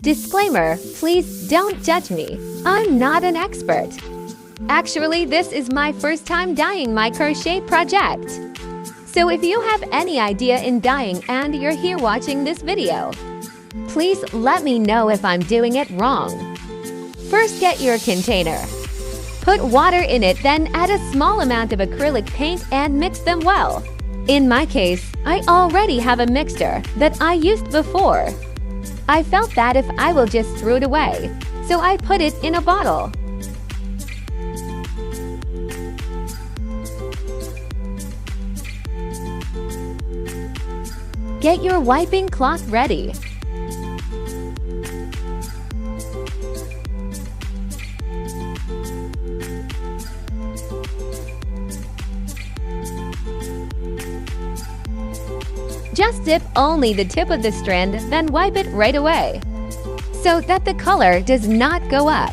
Disclaimer, please don't judge me. I'm not an expert. Actually, this is my first time dyeing my crochet project. So if you have any idea in dyeing and you're here watching this video, please let me know if I'm doing it wrong. First, get your container. Put water in it, then add a small amount of acrylic paint and mix them well. In my case, I already have a mixture that I used before. I felt that if I will just throw it away, so I put it in a bottle. Get your wiping cloth ready. Just dip only the tip of the strand, then wipe it right away, so that the color does not go up.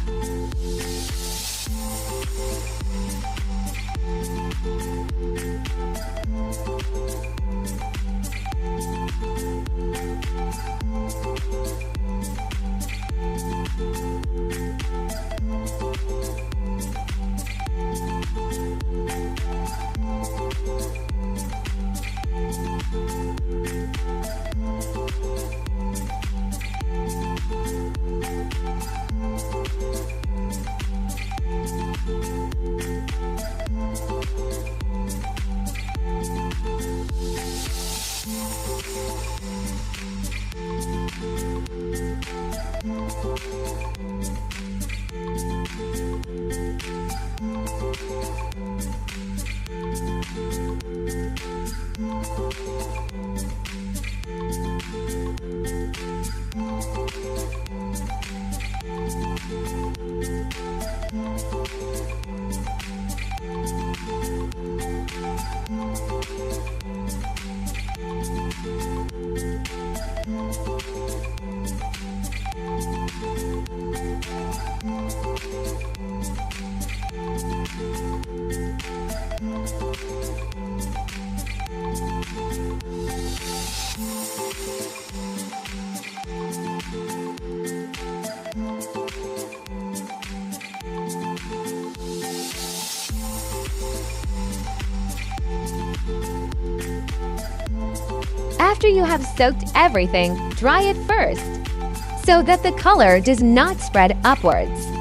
After you have soaked everything, dry it first, so that the color does not spread upwards.